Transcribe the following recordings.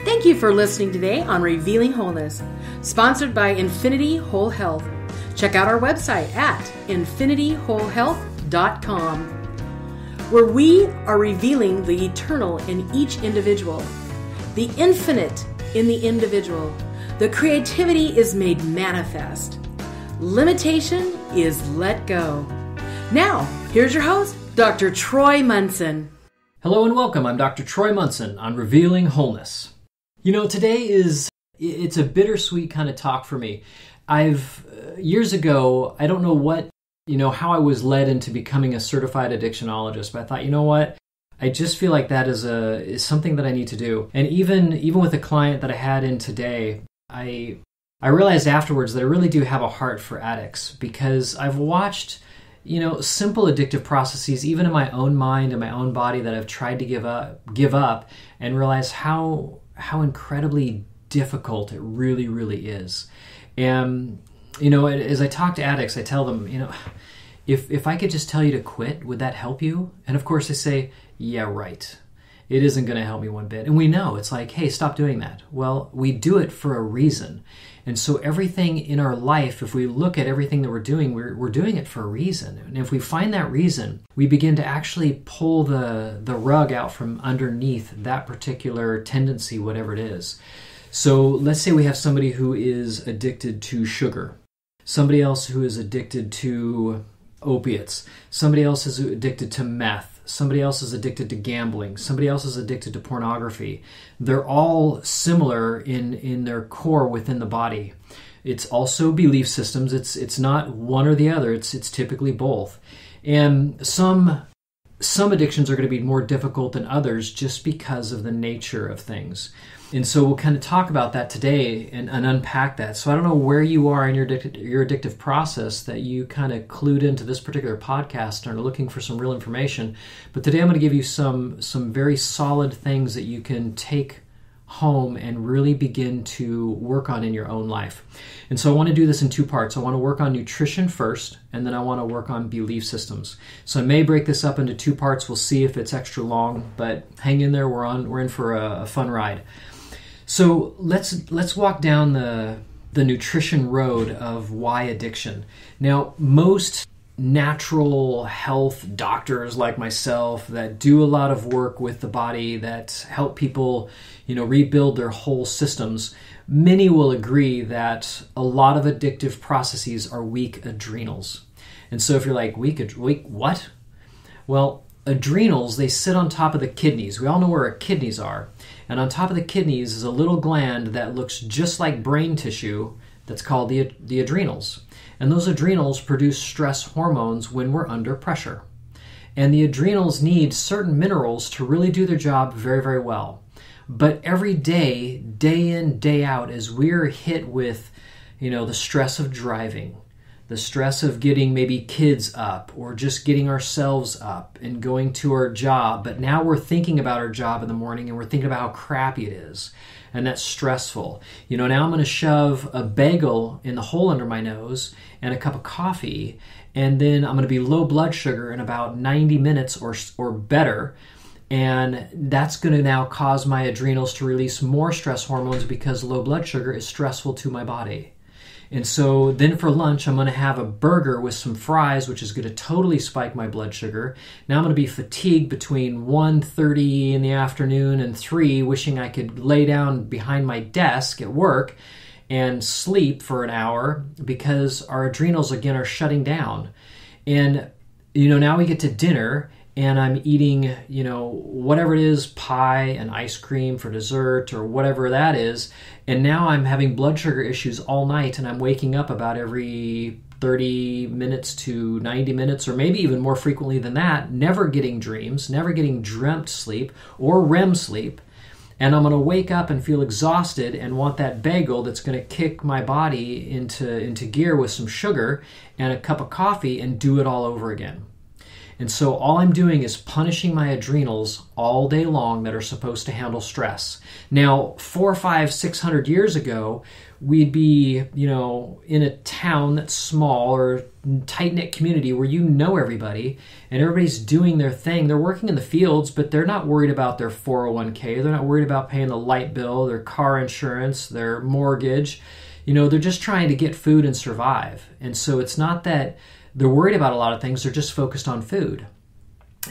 Thank you for listening today on Revealing Wholeness, sponsored by Infinity Whole Health. Check out our website at infinitywholehealth.com, where we are revealing the eternal in each individual, the infinite in the individual. The creativity is made manifest. Limitation is let go. Now, here's your host, Dr. Troy Munson. Hello and welcome. I'm Dr. Troy Munson on Revealing Wholeness. You know, today it's a bittersweet kind of talk for me. Years ago, I don't know how I was led into becoming a certified addiction-analogist, but I thought, you know what? I just feel like that is something that I need to do. And even with a client that I had in today, I realized afterwards that I really do have a heart for addicts, because I've watched, simple addictive processes, even in my own mind and my own body, that I've tried to give up and realize how incredibly difficult it really, really is. And, as I talk to addicts, I tell them, if I could just tell you to quit, would that help you? And of course they say, yeah, right. It isn't going to help me one bit. And we know, it's like, hey, stop doing that. Well, we do it for a reason. And so everything in our life, if we look at everything that we're doing, we're doing it for a reason. And if we find that reason, we begin to actually pull the rug out from underneath that particular tendency, whatever it is. So let's say we have somebody who is addicted to sugar, somebody else who is addicted to opiates, somebody else is addicted to meth, somebody else is addicted to gambling, somebody else is addicted to pornography. They're all similar in their core within the body. It's also belief systems. It's not one or the other. It's typically both. And some addictions are going to be more difficult than others just because of the nature of things. And so we'll kind of talk about that today and unpack that. So I don't know where you are in your addictive process that you kind of clued into this particular podcast and are looking for some real information. But today I'm going to give you some very solid things that you can take home and really begin to work on in your own life. And so I want to do this in two parts. I want to work on nutrition first, and then I want to work on belief systems. So I may break this up into two parts. We'll see if it's extra long, but hang in there. We're in for a fun ride. So let's walk down the nutrition road of why addiction. Now, most natural health doctors like myself that do a lot of work with the body, that help people, rebuild their whole systems, many will agree that a lot of addictive processes are weak adrenals. And so if you're like, weak what? Well, adrenals, they sit on top of the kidneys. We all know where our kidneys are. And on top of the kidneys is a little gland that looks just like brain tissue that's called the adrenals. And those adrenals produce stress hormones when we're under pressure. And the adrenals need certain minerals to really do their job very, very well. But every day, day in, day out, as we're hit with, the stress of driving, the stress of getting maybe kids up or just getting ourselves up and going to our job. But now we're thinking about our job in the morning and we're thinking about how crappy it is. And that's stressful. Now I'm going to shove a bagel in the hole under my nose and a cup of coffee, and then I'm going to be low blood sugar in about 90 minutes or better. And that's going to now cause my adrenals to release more stress hormones because low blood sugar is stressful to my body. And so then for lunch, I'm going to have a burger with some fries, which is going to totally spike my blood sugar. Now I'm going to be fatigued between 1:30 in the afternoon and 3, wishing I could lay down behind my desk at work and sleep for an hour because our adrenals, again, are shutting down. And, now we get to dinner and I'm eating, whatever it is, pie and ice cream for dessert or whatever that is. And now I'm having blood sugar issues all night, and I'm waking up about every 30 minutes to 90 minutes, or maybe even more frequently than that, never getting dreams, never getting dreamt sleep or REM sleep. And I'm going to wake up and feel exhausted and want that bagel that's going to kick my body into gear with some sugar and a cup of coffee and do it all over again. And so all I'm doing is punishing my adrenals all day long that are supposed to handle stress. Now, 400, 500, 600 years ago, we'd be, in a town that's small, or tight-knit community where you know everybody and everybody's doing their thing. They're working in the fields, but they're not worried about their 401k. They're not worried about paying the light bill, their car insurance, their mortgage. They're just trying to get food and survive. And so it's not that they're worried about a lot of things. They're just focused on food.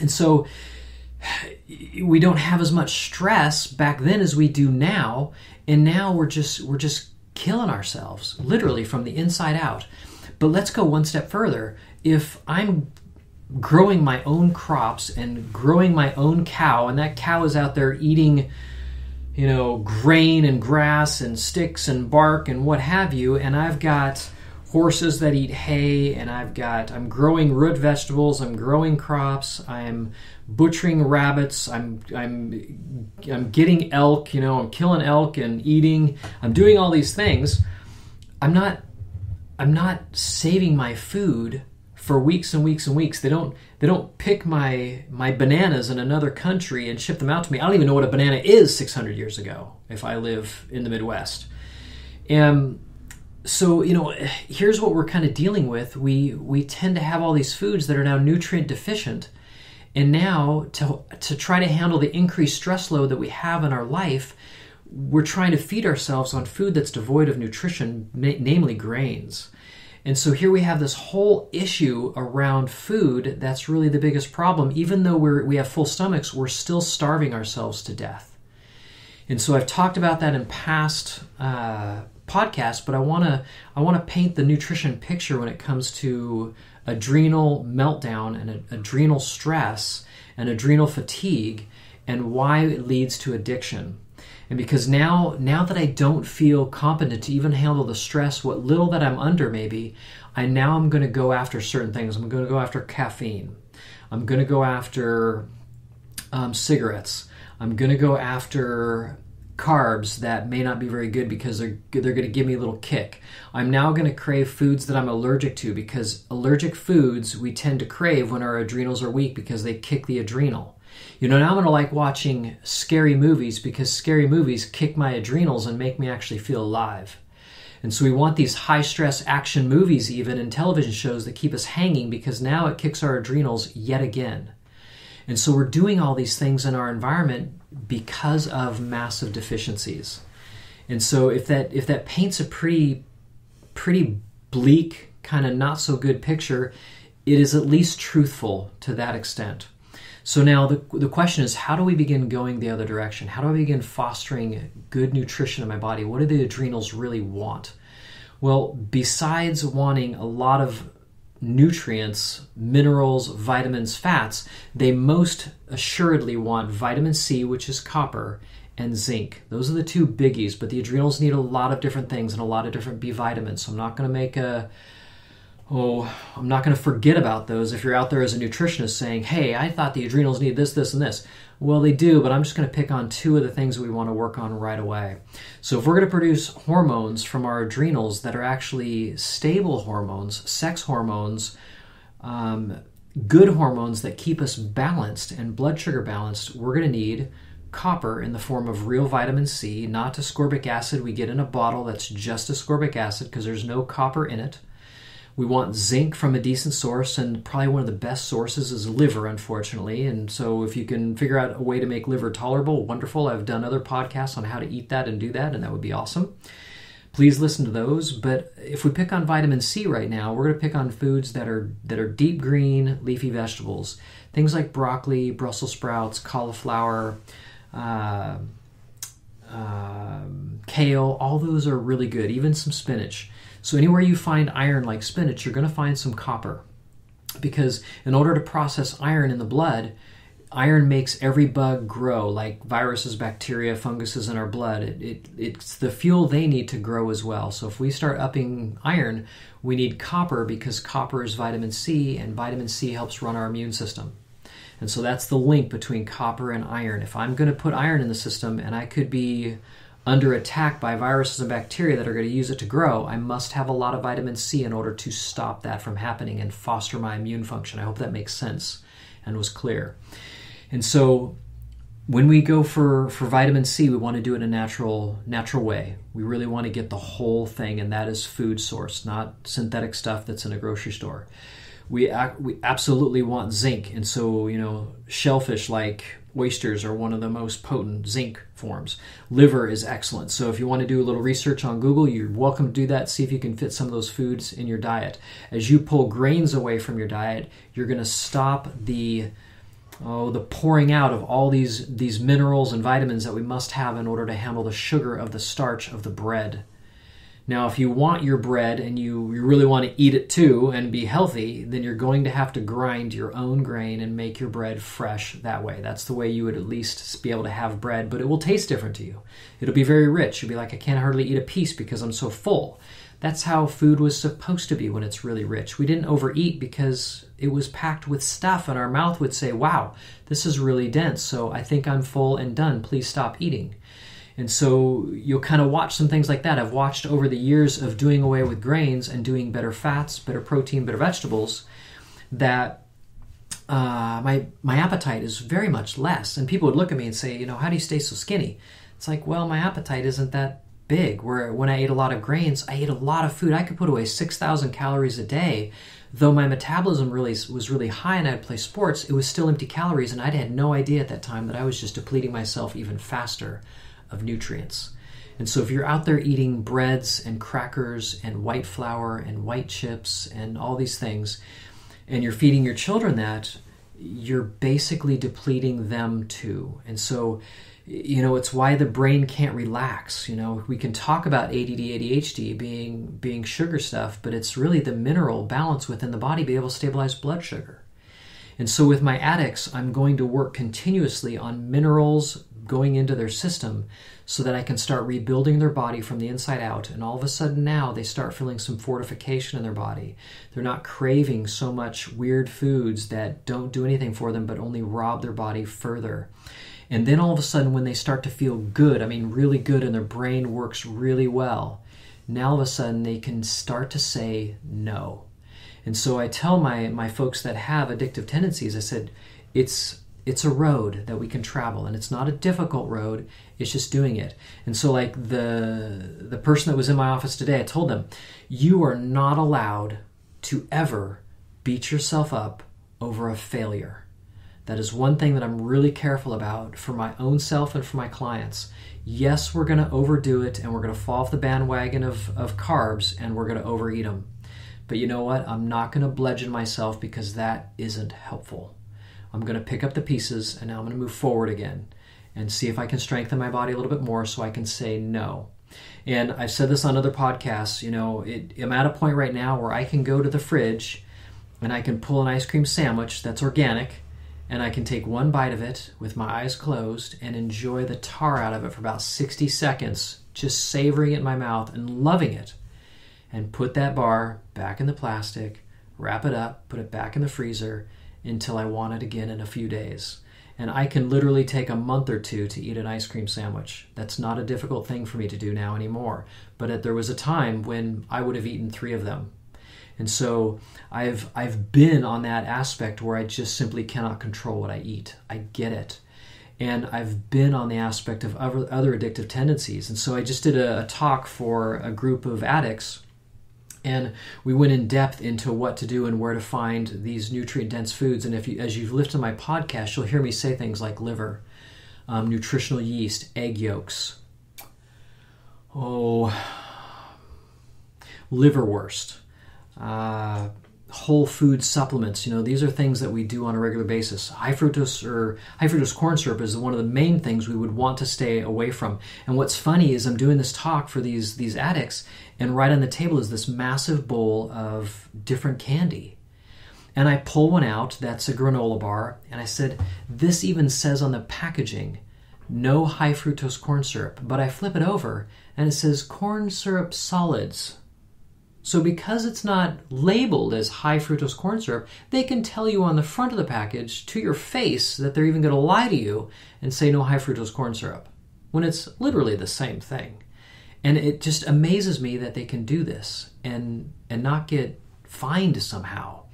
And so we don't have as much stress back then as we do now. And now we're just killing ourselves, literally from the inside out. But let's go one step further. If I'm growing my own crops and growing my own cow, and that cow is out there eating, grain and grass and sticks and bark and what have you, and I've got horses that eat hay, and I'm growing root vegetables, I'm growing crops, I'm butchering rabbits, I'm getting elk, I'm killing elk and eating, I'm doing all these things. I'm not saving my food for weeks and weeks and weeks. They don't pick my bananas in another country and ship them out to me. I don't even know what a banana is 600 years ago if I live in the Midwest. And so, here's what we're kind of dealing with. We tend to have all these foods that are now nutrient deficient. And now to try to handle the increased stress load that we have in our life, we're trying to feed ourselves on food that's devoid of nutrition, namely grains. And so here we have this whole issue around food that's really the biggest problem. Even though we have full stomachs, we're still starving ourselves to death. And so I've talked about that in past podcasts, but I want to paint the nutrition picture when it comes to adrenal meltdown and adrenal stress and adrenal fatigue and why it leads to addiction. And because now that I don't feel competent to even handle the stress, what little that I'm under maybe, I'm going to go after certain things. I'm going to go after caffeine. I'm going to go after cigarettes. I'm going to go after carbs that may not be very good because they're going to give me a little kick. I'm now going to crave foods that I'm allergic to, because allergic foods we tend to crave when our adrenals are weak because they kick the adrenal. Now I'm going to like watching scary movies because scary movies kick my adrenals and make me actually feel alive. And so we want these high-stress action movies even and television shows that keep us hanging because now it kicks our adrenals yet again. And so we're doing all these things in our environment because of massive deficiencies. And so if that paints a pretty bleak, kind of not so good picture, it is at least truthful to that extent. So now the question is, how do we begin going the other direction? How do I begin fostering good nutrition in my body? What do the adrenals really want? Well, besides wanting a lot of nutrients, minerals, vitamins, fats, they most assuredly want vitamin C, which is copper, and zinc. Those are the two biggies, but the adrenals need a lot of different things and a lot of different B vitamins. So I'm not going to forget about those if you're out there as a nutritionist saying, hey, I thought the adrenals need this, this, and this. Well, they do, but I'm just going to pick on two of the things that we want to work on right away. So if we're going to produce hormones from our adrenals that are actually stable hormones, sex hormones, good hormones that keep us balanced and blood sugar balanced, we're going to need copper in the form of real vitamin C, not ascorbic acid we get in a bottle that's just ascorbic acid because there's no copper in it. We want zinc from a decent source, and probably one of the best sources is liver, unfortunately. And so if you can figure out a way to make liver tolerable, wonderful. I've done other podcasts on how to eat that and do that, and that would be awesome. Please listen to those. But if we pick on vitamin C right now, we're going to pick on foods that are deep green, leafy vegetables. Things like broccoli, Brussels sprouts, cauliflower, kale, all those are really good, even some spinach. So anywhere you find iron like spinach, you're going to find some copper. Because in order to process iron in the blood, iron makes every bug grow, like viruses, bacteria, funguses in our blood. It's the fuel they need to grow as well. So if we start upping iron, we need copper because copper is vitamin C, and vitamin C helps run our immune system. And so that's the link between copper and iron. If I'm going to put iron in the system and I could be under attack by viruses and bacteria that are going to use it to grow, I must have a lot of vitamin C in order to stop that from happening and foster my immune function. I hope that makes sense and was clear. And so When we go for vitamin C, we want to do it in a natural way. We really want to get the whole thing, and that is food source, not synthetic stuff that's in a grocery store. We absolutely want zinc, and so shellfish like oysters are one of the most potent zinc forms. Liver is excellent. So if you want to do a little research on Google, you're welcome to do that. See if you can fit some of those foods in your diet. As you pull grains away from your diet, you're going to stop the pouring out of all these minerals and vitamins that we must have in order to handle the sugar of the starch of the bread. Now, if you want your bread and you really want to eat it too and be healthy, then you're going to have to grind your own grain and make your bread fresh that way. That's the way you would at least be able to have bread, but it will taste different to you. It'll be very rich. You'll be like, I can't hardly eat a piece because I'm so full. That's how food was supposed to be when it's really rich. We didn't overeat because it was packed with stuff, and our mouth would say, wow, this is really dense, so I think I'm full and done. Please stop eating. And so you'll kind of watch some things like that. I've watched over the years of doing away with grains and doing better fats, better protein, better vegetables, that my appetite is very much less. And people would look at me and say, how do you stay so skinny? It's like, well, my appetite isn't that big. Where when I ate a lot of grains, I ate a lot of food. I could put away 6,000 calories a day. Though my metabolism was really high and I'd play sports, it was still empty calories, and I'd had no idea at that time that I was just depleting myself even faster of nutrients. And so if you're out there eating breads and crackers and white flour and white chips and all these things, and you're feeding your children that, you're basically depleting them too. And so, it's why the brain can't relax. We can talk about ADD, ADHD being sugar stuff, but it's really the mineral balance within the body be able to stabilize blood sugar. And so with my addicts, I'm going to work continuously on minerals going into their system so that I can start rebuilding their body from the inside out. And all of a sudden now they start feeling some fortification in their body. They're not craving so much weird foods that don't do anything for them but only rob their body further. And then all of a sudden when they start to feel good, really good, and their brain works really well, now all of a sudden they can start to say no. And so I tell my folks that have addictive tendencies, I said, it's a road that we can travel, and it's not a difficult road, it's just doing it. And so like the person that was in my office today, I told them, you are not allowed to ever beat yourself up over a failure. That is one thing that I'm really careful about for my own self and for my clients. Yes, we're going to overdo it, and we're going to fall off the bandwagon of carbs, and we're going to overeat them. But you know what? I'm not going to bludgeon myself because that isn't helpful. I'm going to pick up the pieces, and now I'm going to move forward again and see if I can strengthen my body a little bit more so I can say no. And I've said this on other podcasts, I'm at a point right now where I can go to the fridge and I can pull an ice cream sandwich that's organic, and I can take one bite of it with my eyes closed and enjoy the tar out of it for about 60 seconds, just savoring it in my mouth and loving it. And put that bar back in the plastic, wrap it up, put it back in the freezer until I want it again in a few days. And I can literally take a month or two to eat an ice cream sandwich. That's not a difficult thing for me to do now anymore. But there was a time when I would have eaten 3 of them. And so I've been on that aspect where I just simply cannot control what I eat. I get it. And I've been on the aspect of other addictive tendencies. And so I just did a talk for a group of addicts, and we went in depth into what to do and where to find these nutrient-dense foods. And as you've listened to my podcast, you'll hear me say things like liver, nutritional yeast, egg yolks, liverwurst, whole food supplements. These are things that we do on a regular basis. High fructose corn syrup is one of the main things we would want to stay away from. And what's funny is I'm doing this talk for these addicts, and right on the table is this massive bowl of different candy. And I pull one out that's a granola bar, and I said, this even says on the packaging, no high fructose corn syrup. But I flip it over and it says corn syrup solids. So because it's not labeled as high fructose corn syrup, they can tell you on the front of the package to your face that they're even going to lie to you and say no high fructose corn syrup, when it's literally the same thing. And it just amazes me that they can do this and not get fined somehow.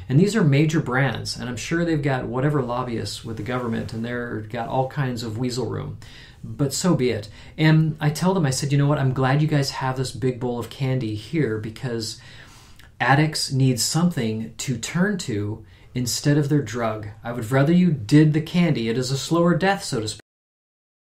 And these are major brands, and I'm sure they've got whatever lobbyists with the government, and they've got all kinds of weasel room. But so be it. And I tell them, I said, you know what, I'm glad you guys have this big bowl of candy here, because addicts need something to turn to instead of their drug. I would rather you did the candy. It is a slower death, so to speak.